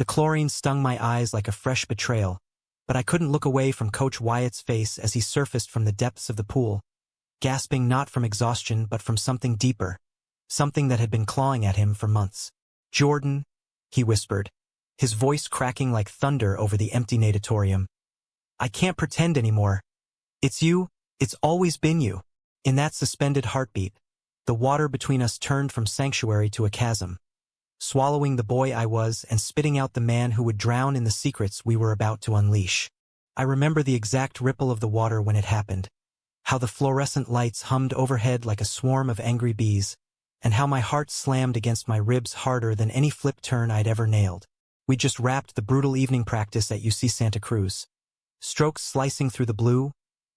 The chlorine stung my eyes like a fresh betrayal, but I couldn't look away from Coach Wyatt's face as he surfaced from the depths of the pool, gasping not from exhaustion but from something deeper, something that had been clawing at him for months. "Jordan," he whispered, his voice cracking like thunder over the empty natatorium. "I can't pretend anymore. It's you, it's always been you." In that suspended heartbeat, the water between us turned from sanctuary to a chasm, swallowing the boy I was and spitting out the man who would drown in the secrets we were about to unleash. I remember the exact ripple of the water when it happened, how the fluorescent lights hummed overhead like a swarm of angry bees, and how my heart slammed against my ribs harder than any flip turn I'd ever nailed. We just wrapped the brutal evening practice at UC Santa Cruz. Strokes slicing through the blue,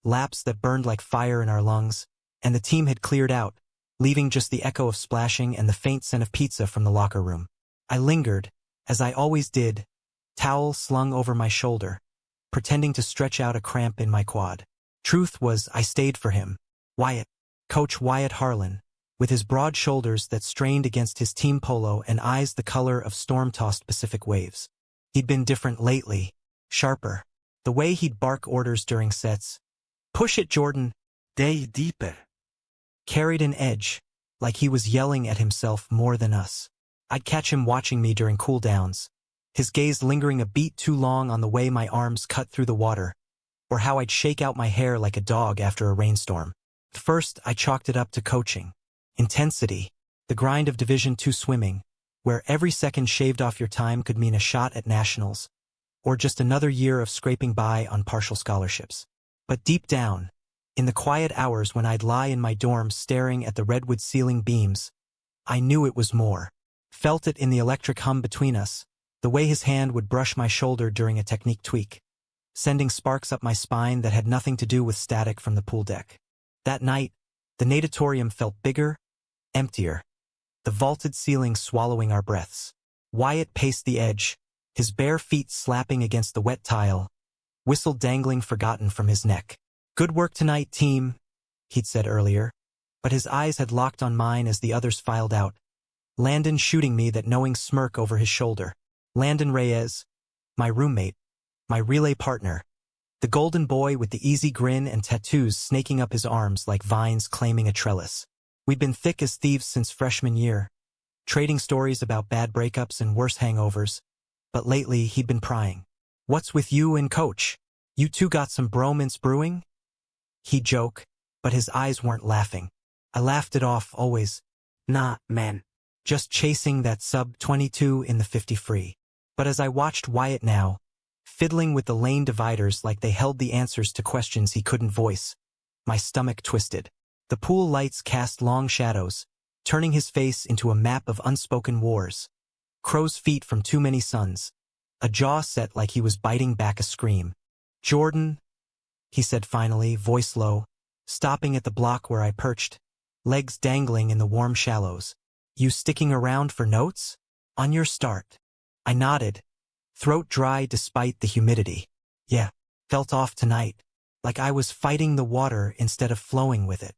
laps that burned like fire in our lungs, and the team had cleared out, leaving just the echo of splashing and the faint scent of pizza from the locker room. I lingered, as I always did, towel slung over my shoulder, pretending to stretch out a cramp in my quad. Truth was, I stayed for him. Wyatt, Coach Wyatt Harlan, with his broad shoulders that strained against his team polo and eyes the color of storm-tossed Pacific waves. He'd been different lately, sharper. The way he'd bark orders during sets, "Push it, Jordan. Dig deeper," carried an edge, like he was yelling at himself more than us. I'd catch him watching me during cool-downs, his gaze lingering a beat too long on the way my arms cut through the water, or how I'd shake out my hair like a dog after a rainstorm. First, I chalked it up to coaching. Intensity, the grind of Division II swimming, where every second shaved off your time could mean a shot at nationals, or just another year of scraping by on partial scholarships. But deep down, in the quiet hours when I'd lie in my dorm staring at the redwood ceiling beams, I knew it was more. Felt it in the electric hum between us, the way his hand would brush my shoulder during a technique tweak, sending sparks up my spine that had nothing to do with static from the pool deck. That night, the natatorium felt bigger, emptier, the vaulted ceiling swallowing our breaths. Wyatt paced the edge, his bare feet slapping against the wet tile, whistle dangling forgotten from his neck. "Good work tonight, team," he'd said earlier, but his eyes had locked on mine as the others filed out, Landon shooting me that knowing smirk over his shoulder. Landon Reyes, my roommate, my relay partner, the golden boy with the easy grin and tattoos snaking up his arms like vines claiming a trellis. We'd been thick as thieves since freshman year, trading stories about bad breakups and worse hangovers, but lately he'd been prying. "What's with you and Coach? You two got some bromance brewing?" He'd joke, but his eyes weren't laughing. I laughed it off always. "Nah, man. Just chasing that sub-22 in the 50 free." But as I watched Wyatt now, fiddling with the lane dividers like they held the answers to questions he couldn't voice, my stomach twisted. The pool lights cast long shadows, turning his face into a map of unspoken wars. Crow's feet from too many suns, a jaw set like he was biting back a scream. "Jordan," he said finally, voice low, stopping at the block where I perched, legs dangling in the warm shallows. "You sticking around for notes? On your start?" I nodded, throat dry despite the humidity. "Yeah, felt off tonight, like I was fighting the water instead of flowing with it."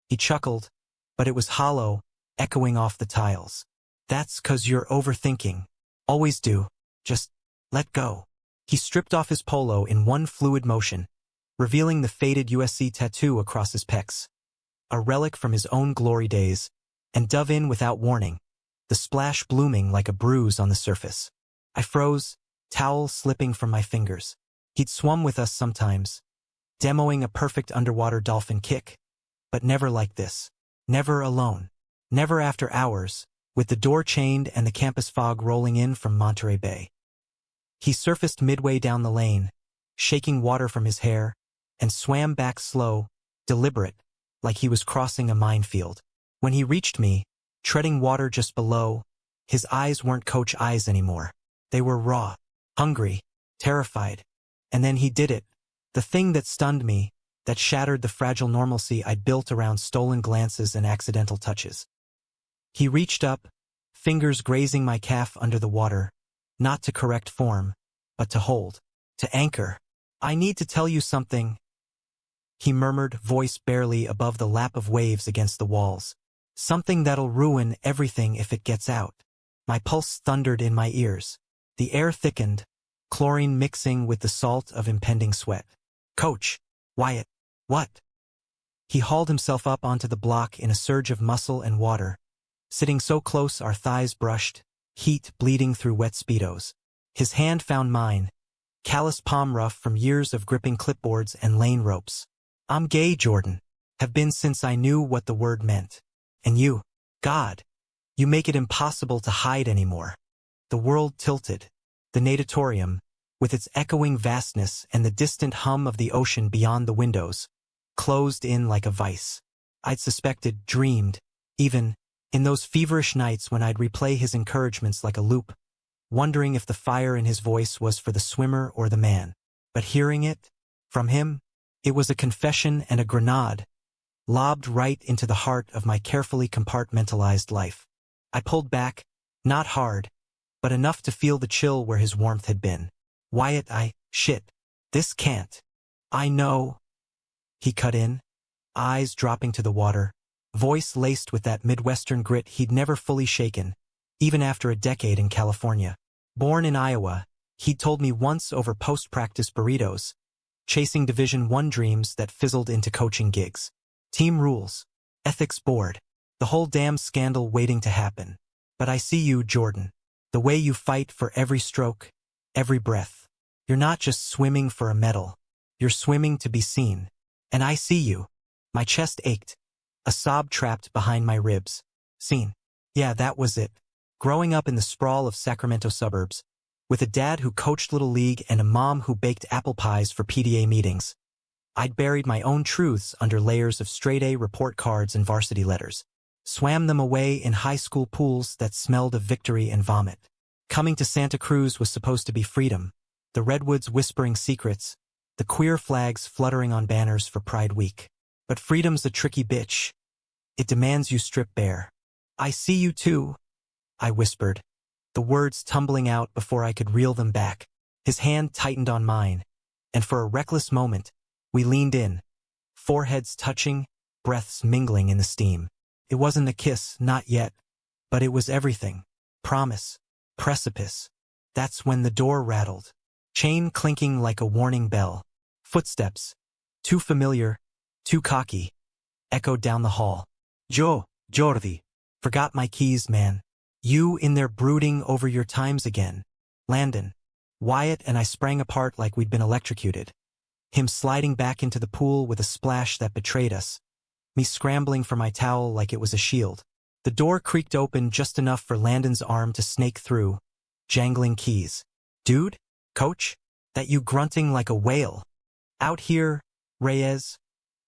He chuckled, but it was hollow, echoing off the tiles. "That's 'cause you're overthinking. Always do. Just let go." He stripped off his polo in one fluid motion, revealing the faded USC tattoo across his pecs, a relic from his own glory days, and dove in without warning, the splash blooming like a bruise on the surface. I froze, towel slipping from my fingers. He'd swum with us sometimes, demoing a perfect underwater dolphin kick, but never like this. Never alone. Never after hours, with the door chained and the campus fog rolling in from Monterey Bay. He surfaced midway down the lane, shaking water from his hair, and swam back slow, deliberate, like he was crossing a minefield. When he reached me, treading water just below, his eyes weren't coach eyes anymore. They were raw, hungry, terrified. And then he did it, the thing that stunned me, that shattered the fragile normalcy I'd built around stolen glances and accidental touches. He reached up, fingers grazing my calf under the water, not to correct form, but to hold, to anchor. "I need to tell you something," he murmured, voice barely above the lap of waves against the walls. "Something that'll ruin everything if it gets out." My pulse thundered in my ears. The air thickened, chlorine mixing with the salt of impending sweat. "Coach, Wyatt, what?" He hauled himself up onto the block in a surge of muscle and water, sitting so close our thighs brushed, heat bleeding through wet Speedos. His hand found mine, calloused palm rough from years of gripping clipboards and lane ropes. "I'm gay, Jordan. Have been since I knew what the word meant. And you, God, you make it impossible to hide anymore." The world tilted. The natatorium, with its echoing vastness and the distant hum of the ocean beyond the windows, closed in like a vice. I'd suspected, dreamed, even, in those feverish nights when I'd replay his encouragements like a loop, wondering if the fire in his voice was for the swimmer or the man. But hearing it, from him, it was a confession and a grenade, lobbed right into the heart of my carefully compartmentalized life. I pulled back, not hard, but enough to feel the chill where his warmth had been. "Wyatt, shit, this can't. I know." He cut in, eyes dropping to the water, voice laced with that Midwestern grit he'd never fully shaken, even after a decade in California. Born in Iowa, he'd told me once over post-practice burritos, chasing Division I dreams that fizzled into coaching gigs. Team rules, ethics board, the whole damn scandal waiting to happen. "But I see you, Jordan. The way you fight for every stroke, every breath. You're not just swimming for a medal. You're swimming to be seen. And I see you." My chest ached, a sob trapped behind my ribs. Seen. Yeah, that was it. Growing up in the sprawl of Sacramento suburbs, with a dad who coached Little League and a mom who baked apple pies for PTA meetings, I'd buried my own truths under layers of straight-A report cards and varsity letters, swam them away in high school pools that smelled of victory and vomit. Coming to Santa Cruz was supposed to be freedom, the redwoods whispering secrets, the queer flags fluttering on banners for Pride Week. But freedom's a tricky bitch. It demands you strip bare. "I see you too," I whispered, the words tumbling out before I could reel them back. His hand tightened on mine, and for a reckless moment, we leaned in, foreheads touching, breaths mingling in the steam. It wasn't a kiss, not yet, but it was everything. Promise, precipice. That's when the door rattled, chain clinking like a warning bell. Footsteps, too familiar, too cocky, echoed down the hall. Jordi. Forgot my keys, man. You in there brooding over your times again. Landon. Wyatt and I sprang apart like we'd been electrocuted. Him sliding back into the pool with a splash that betrayed us. Me scrambling for my towel like it was a shield. The door creaked open just enough for Landon's arm to snake through, jangling keys. "Dude? Coach? That you grunting like a whale? Out here, Reyes?"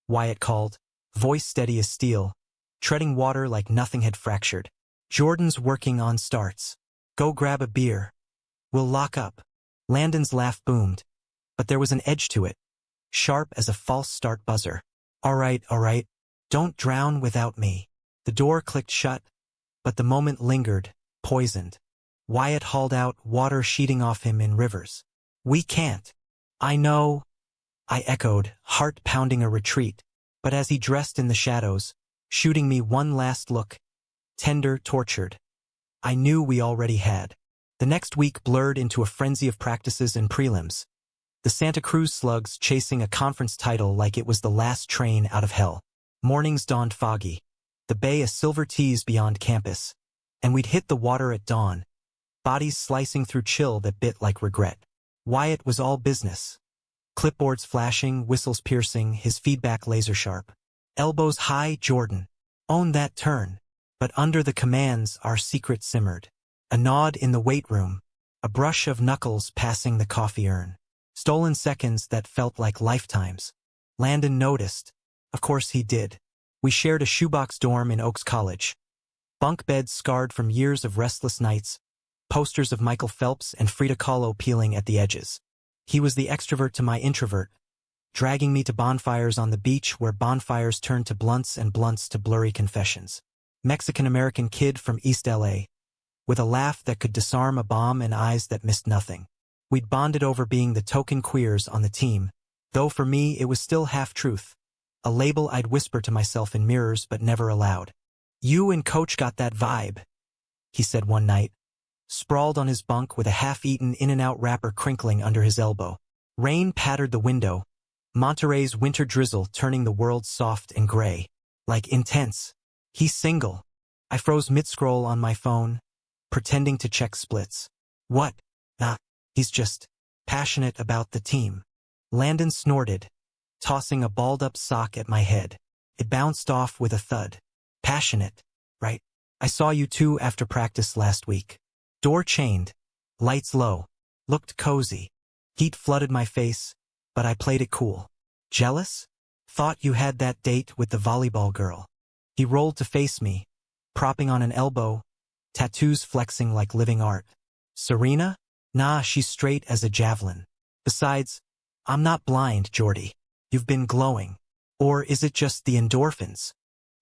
Wyatt called, voice steady as steel, treading water like nothing had fractured. "Jordan's working on starts. Go grab a beer. We'll lock up." Landon's laugh boomed, but there was an edge to it, sharp as a false start buzzer. All right. Don't drown without me." The door clicked shut, but the moment lingered, poisoned. Wyatt hauled out, water sheeting off him in rivers. "We can't." "I know," I echoed, heart pounding a retreat, but as he dressed in the shadows, shooting me one last look, tender, tortured, I knew we already had. The next week blurred into a frenzy of practices and prelims. The Santa Cruz Slugs chasing a conference title like it was the last train out of hell. Mornings dawned foggy, the bay a silver tease beyond campus, and we'd hit the water at dawn, bodies slicing through chill that bit like regret. Wyatt was all business. Clipboards flashing, whistles piercing, his feedback laser-sharp. "Elbows high, Jordan. Own that turn." But under the commands, our secret simmered. A nod in the weight room, a brush of knuckles passing the coffee urn. Stolen seconds that felt like lifetimes. Landon noticed. Of course he did. We shared a shoebox dorm in Oaks College. Bunk beds scarred from years of restless nights, posters of Michael Phelps and Frida Kahlo peeling at the edges. He was the extrovert to my introvert, dragging me to bonfires on the beach where bonfires turned to blunts and blunts to blurry confessions. Mexican-American kid from East LA, with a laugh that could disarm a bomb and eyes that missed nothing. We'd bonded over being the token queers on the team, though for me it was still half-truth, a label I'd whisper to myself in mirrors but never aloud. "You and Coach got that vibe," he said one night, sprawled on his bunk with a half-eaten In-N-Out wrapper crinkling under his elbow. Rain pattered the window, Monterey's winter drizzle turning the world soft and gray. Like intense. He's single. I froze mid-scroll on my phone, pretending to check splits. What? Nah, he's just passionate about the team. Landon snorted, tossing a balled-up sock at my head. It bounced off with a thud. Passionate, right? I saw you two after practice last week. Door chained, lights low, looked cozy. Heat flooded my face, but I played it cool. Jealous? Thought you had that date with the volleyball girl. He rolled to face me, propping on an elbow, tattoos flexing like living art. Serena? Nah, she's straight as a javelin. Besides, I'm not blind, Jordy. You've been glowing. Or is it just the endorphins?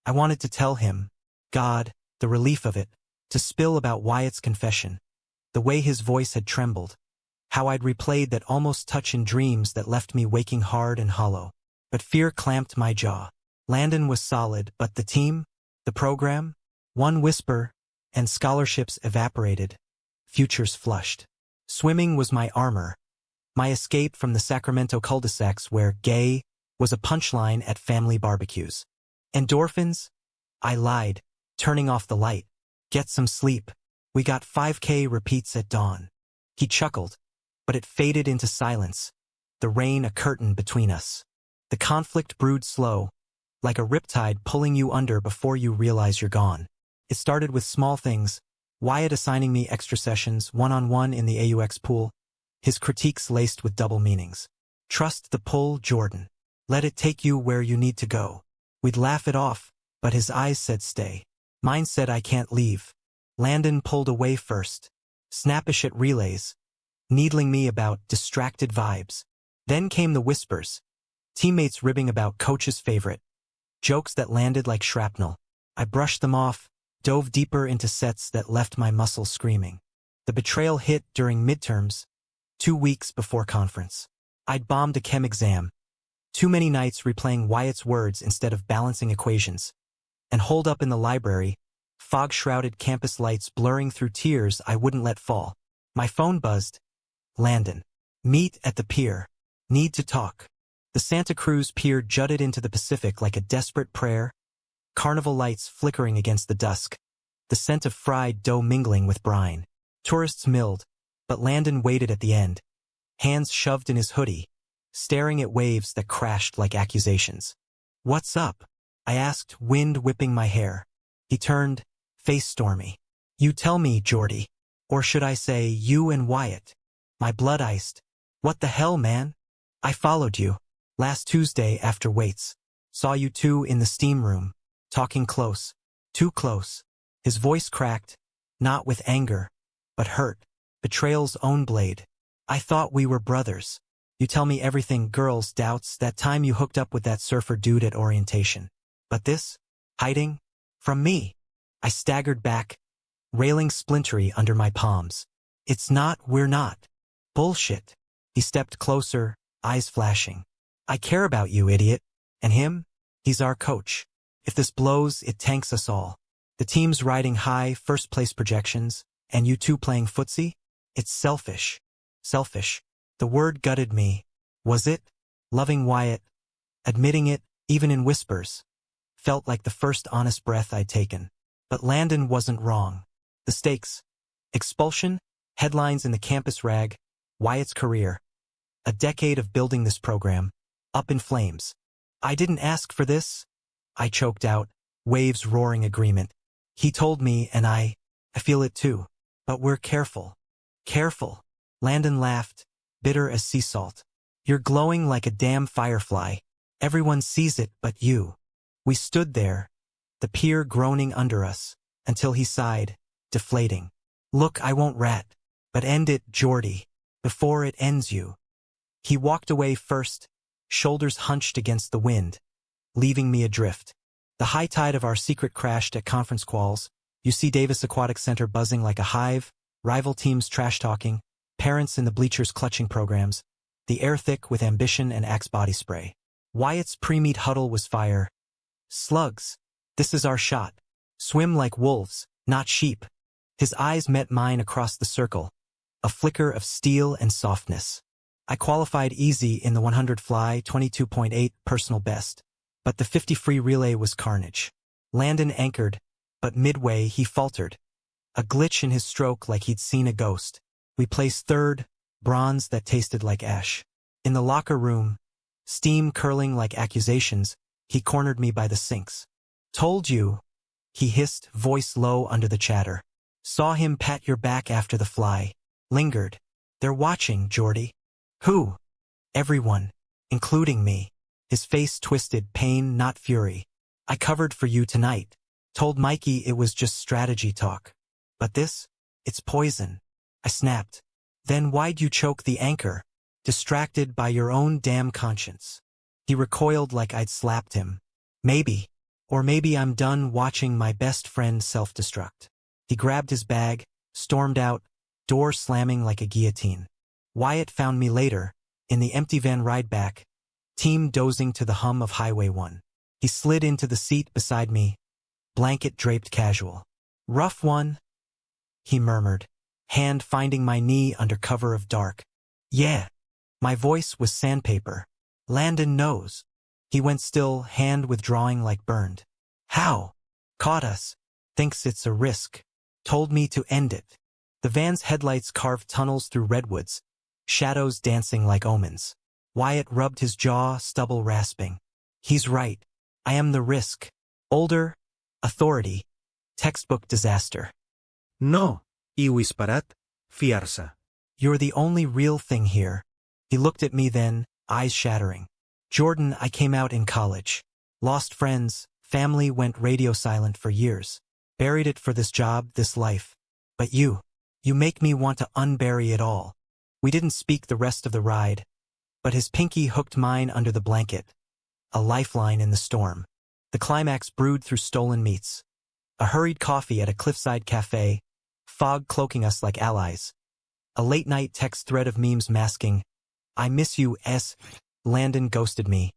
I wanted to tell him, God, the relief of it, to spill about Wyatt's confession, the way his voice had trembled, how I'd replayed that almost touch in dreams that left me waking hard and hollow. But fear clamped my jaw. Landon was solid, but the team, the program, one whisper, and scholarships evaporated, futures flushed. Swimming was my armor, my escape from the Sacramento cul-de-sacs where gay was a punchline at family barbecues. Endorphins? I lied, turning off the light. Get some sleep. We got 5K repeats at dawn. He chuckled, but it faded into silence, the rain a curtain between us. The conflict brewed slow, like a riptide pulling you under before you realize you're gone. It started with small things, Wyatt assigning me extra sessions one-on-one in the AUX pool, his critiques laced with double meanings. Trust the pull, Jordan. Let it take you where you need to go. We'd laugh it off, but his eyes said stay. Mine said I can't leave. Landon pulled away first, snappish at relays, needling me about distracted vibes. Then came the whispers, teammates ribbing about coach's favorite, jokes that landed like shrapnel. I brushed them off, dove deeper into sets that left my muscles screaming. The betrayal hit during midterms, 2 weeks before conference. I'd bombed a chem exam, too many nights replaying Wyatt's words instead of balancing equations, and holed up in the library, fog-shrouded campus lights blurring through tears I wouldn't let fall. My phone buzzed. Landon. Meet at the pier. Need to talk. The Santa Cruz pier jutted into the Pacific like a desperate prayer, carnival lights flickering against the dusk, the scent of fried dough mingling with brine. Tourists milled, but Landon waited at the end, hands shoved in his hoodie, staring at waves that crashed like accusations. What's up? I asked, wind whipping my hair. He turned, face stormy. You tell me, Jordy. Or should I say, you and Wyatt? My blood iced. What the hell, man? I followed you. Last Tuesday after weights. Saw you two in the steam room, talking close. Too close. His voice cracked, not with anger, but hurt. Betrayal's own blade. I thought we were brothers. You tell me everything, girls' doubts, that time you hooked up with that surfer dude at orientation. But this? Hiding? From me? I staggered back, railing splintery under my palms. It's not, we're not. Bullshit. He stepped closer, eyes flashing. I care about you, idiot. And him? He's our coach. If this blows, it tanks us all. The team's riding high, first-place projections, and you two playing footsie? It's selfish. Selfish. The word gutted me. Was it? Loving Wyatt, admitting it, even in whispers, felt like the first honest breath I'd taken. But Landon wasn't wrong. The stakes. Expulsion, headlines in the campus rag, Wyatt's career. A decade of building this program, up in flames. I didn't ask for this, I choked out, waves roaring agreement. He told me, and I feel it too. But we're careful. Careful. Landon laughed, bitter as sea salt. You're glowing like a damn firefly. Everyone sees it but you. We stood there, the pier groaning under us, until he sighed, deflating. Look, I won't rat, but end it, Jordy, before it ends you. He walked away first, shoulders hunched against the wind, leaving me adrift. The high tide of our secret crashed at conference quals, UC Davis Aquatic Center buzzing like a hive, rival teams trash-talking, parents in the bleachers clutching programs, the air thick with ambition and Axe body spray. Wyatt's pre-meet huddle was fire. Slugs. This is our shot. Swim like wolves, not sheep. His eyes met mine across the circle, a flicker of steel and softness. I qualified easy in the 100 fly 22.8 personal best, but the 50 free relay was carnage. Landon anchored, but midway he faltered. A glitch in his stroke like he'd seen a ghost. We placed third, bronze that tasted like ash. In the locker room, steam curling like accusations, he cornered me by the sinks. Told you, he hissed, voice low under the chatter. Saw him pat your back after the fly. Lingered. They're watching, Jordy. Who? Everyone, including me. His face twisted, pain, not fury. I covered for you tonight. Told Mikey it was just strategy talk. But this? It's poison. I snapped. Then why'd you choke the anchor? Distracted by your own damn conscience. He recoiled like I'd slapped him. Maybe. Or maybe I'm done watching my best friend self-destruct. He grabbed his bag, stormed out, door slamming like a guillotine. Wyatt found me later, in the empty van ride back, team dozing to the hum of Highway 1. He slid into the seat beside me, blanket draped casual. Rough one? He murmured, hand finding my knee under cover of dark. Yeah. My voice was sandpaper. Landon knows. He went still, hand withdrawing like burned. How? Caught us. Thinks it's a risk. Told me to end it. The van's headlights carved tunnels through redwoods, shadows dancing like omens. Wyatt rubbed his jaw, stubble rasping. He's right. I am the risk. Older, authority, textbook disaster. No, iwis parat, fiarsa. You're the only real thing here. He looked at me then, eyes shattering. Jordan, I came out in college. Lost friends, family went radio silent for years. Buried it for this job, this life. But you make me want to unbury it all. We didn't speak the rest of the ride, but his pinky hooked mine under the blanket. A lifeline in the storm. The climax brewed through stolen meats. A hurried coffee at a cliffside cafe, fog cloaking us like allies. A late-night text thread of memes masking, I miss you, S. Landon ghosted me.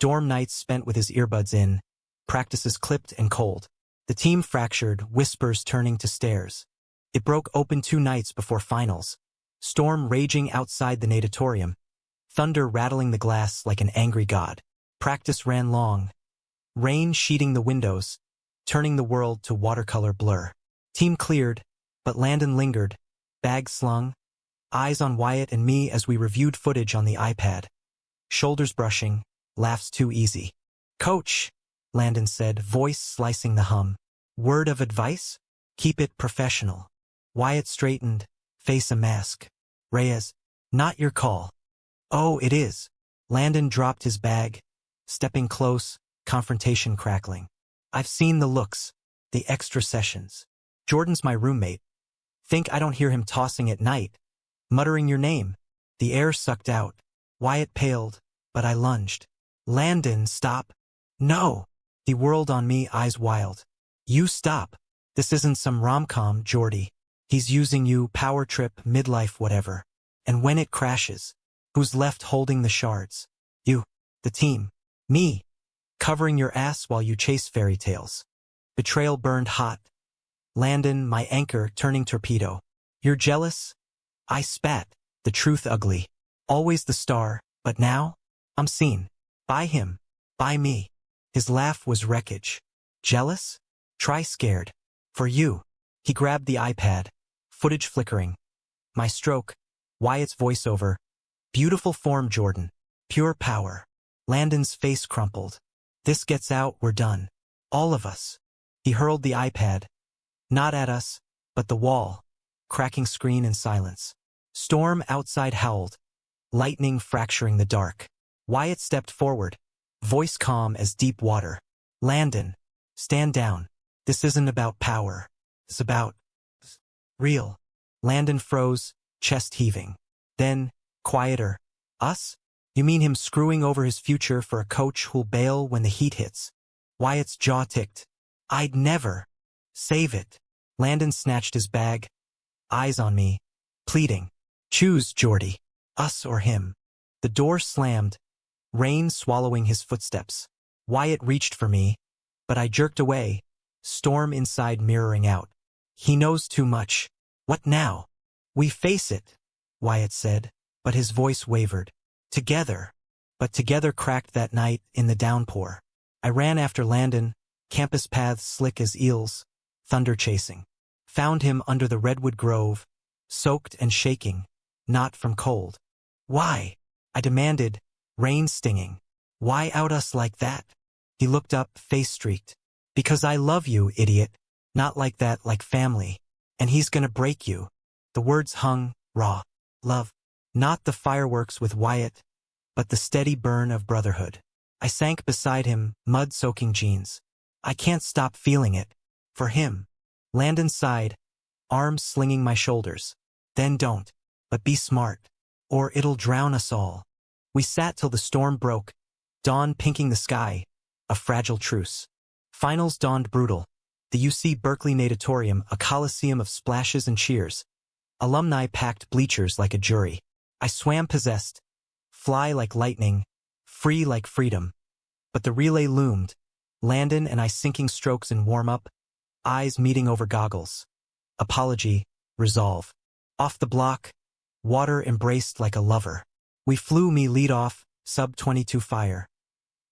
Dorm nights spent with his earbuds in, practices clipped and cold. The team fractured, whispers turning to stares. It broke open 2 nights before finals. Storm raging outside the natatorium. Thunder rattling the glass like an angry god. Practice ran long. Rain sheeting the windows, turning the world to watercolor blur. Team cleared, but Landon lingered, bag slung, eyes on Wyatt and me as we reviewed footage on the iPad. Shoulders brushing, laughs too easy. Coach, Landon said, voice slicing the hum. Word of advice? Keep it professional. Wyatt straightened, face a mask. Reyes, not your call. Oh, it is. Landon dropped his bag, stepping close, confrontation crackling. I've seen the looks, the extra sessions. Jordan's my roommate. Think I don't hear him tossing at night, muttering your name. The air sucked out. Wyatt paled, but I lunged. Landon, stop. No. He whirled on me, eyes wild. You stop. This isn't some rom-com, Jordy. He's using you, power trip, midlife, whatever. And when it crashes, who's left holding the shards? You, the team, me, covering your ass while you chase fairy tales. Betrayal burned hot. Landon, my anchor, turning torpedo. You're jealous? I spat, the truth ugly. Always the star, but now, I'm seen. By him, by me. His laugh was wreckage. Jealous? Try scared. For you. He grabbed the iPad, footage flickering. My stroke, Wyatt's voiceover. Beautiful form, Jordan. Pure power. Landon's face crumpled. This gets out, we're done. All of us. He hurled the iPad. Not at us, but the wall. Cracking screen in silence. Storm outside howled. Lightning fracturing the dark. Wyatt stepped forward. Voice calm as deep water. Landon, stand down. This isn't about power. It's about real. Landon froze, chest heaving. Then, quieter. Us? You mean him screwing over his future for a coach who'll bail when the heat hits? Wyatt's jaw ticked. I'd never. Save it. Landon snatched his bag. Eyes on me. Pleading. Choose, Jordy. Us or him. The door slammed. Rain swallowing his footsteps. Wyatt reached for me, but I jerked away, storm inside mirroring out. He knows too much. What now? We face it, Wyatt said, but his voice wavered. Together. But together cracked that night in the downpour. I ran after Landon, campus paths slick as eels, thunder chasing. Found him under the redwood grove, soaked and shaking, not from cold. Why? I demanded, rain stinging. Why out us like that? He looked up, face streaked. Because I love you, idiot. Not like that, like family. And he's gonna break you. The words hung, raw. Love. Not the fireworks with Wyatt, but the steady burn of brotherhood. I sank beside him, mud-soaking jeans. I can't stop feeling it. For him. Landon sighed, arms slinging my shoulders. Then don't. But be smart. Or it'll drown us all. We sat till the storm broke, dawn pinking the sky, a fragile truce. Finals dawned brutal. The UC Berkeley natatorium, a coliseum of splashes and cheers. Alumni packed bleachers like a jury. I swam possessed, fly like lightning, free like freedom. But the relay loomed, Landon and I sinking strokes in warm-up, eyes meeting over goggles. Apology, resolve. Off the block, water embraced like a lover. We flew me lead off, sub-22 fire.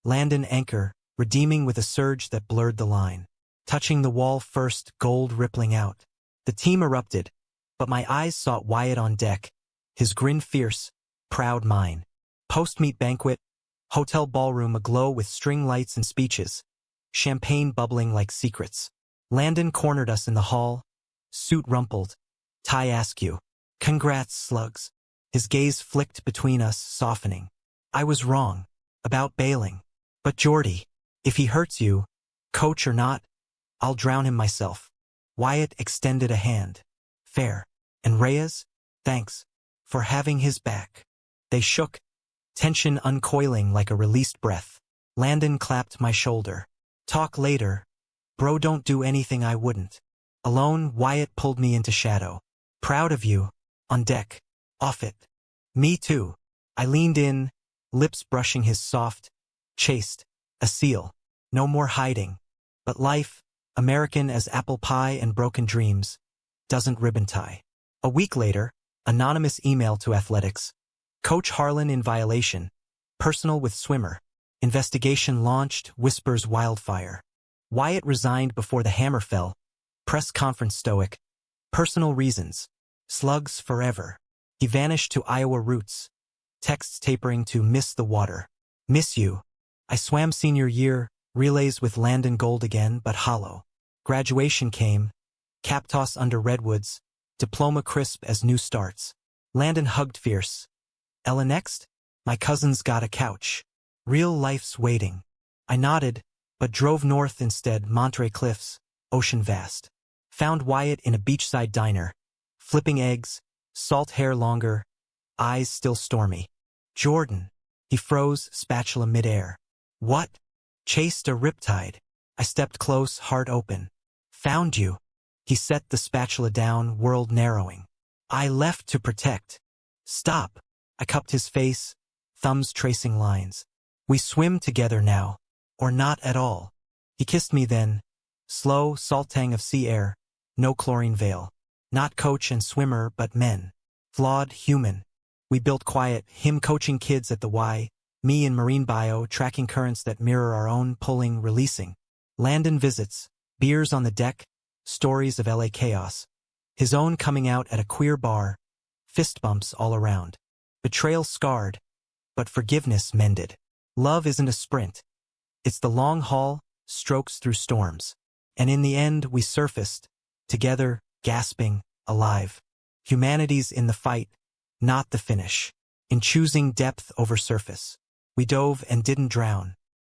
Landon anchor, redeeming with a surge that blurred the line. Touching the wall first, gold rippling out. The team erupted, but my eyes sought Wyatt on deck, his grin fierce, proud mine. Post-meet banquet, hotel ballroom aglow with string lights and speeches, champagne bubbling like secrets. Landon cornered us in the hall, suit rumpled, tie askew. Congrats, slugs. His gaze flicked between us, softening. I was wrong, about bailing. But Jordy, if he hurts you, coach or not, I'll drown him myself. Wyatt extended a hand. Fair. And Reyes? Thanks. For having his back. They shook, tension uncoiling like a released breath. Landon clapped my shoulder. Talk later. Bro, don't do anything I wouldn't. Alone, Wyatt pulled me into shadow. Proud of you. On deck. Off it. Me too. I leaned in, lips brushing his soft, chaste, a seal. No more hiding. But life, American as apple pie and broken dreams, doesn't ribbon tie. A week later, anonymous email to athletics. Coach Harlan in violation. Personal with swimmer. Investigation launched, whispers wildfire. Wyatt resigned before the hammer fell. Press conference stoic. Personal reasons. Slugs forever. He vanished to Iowa roots. Texts tapering to miss the water. Miss you. I swam senior year, relays with Landon gold again, but hollow. Graduation came. Cap toss under redwoods. Diploma crisp as new starts. Landon hugged fierce. Ella next? My cousin's got a couch. Real life's waiting. I nodded, but drove north instead, Monterey Cliffs, ocean vast. Found Wyatt in a beachside diner. Flipping eggs, salt hair longer, eyes still stormy. Jordan. He froze, spatula midair. What? Chased a riptide. I stepped close, heart open. Found you. He set the spatula down, world narrowing. I left to protect. Stop. I cupped his face, thumbs tracing lines. We swim together now. Or not at all. He kissed me then. Slow, salt tang of sea air. No chlorine veil. Not coach and swimmer, but men. Flawed, human. We built quiet, him coaching kids at the Y, me in marine bio, tracking currents that mirror our own, pulling, releasing. Landon visits, beers on the deck, stories of LA chaos. His own coming out at a queer bar, fist bumps all around. Betrayal scarred, but forgiveness mended. Love isn't a sprint. It's the long haul, strokes through storms. And in the end, we surfaced, together, gasping, alive. Humanity's in the fight, not the finish. In choosing depth over surface. We dove and didn't drown.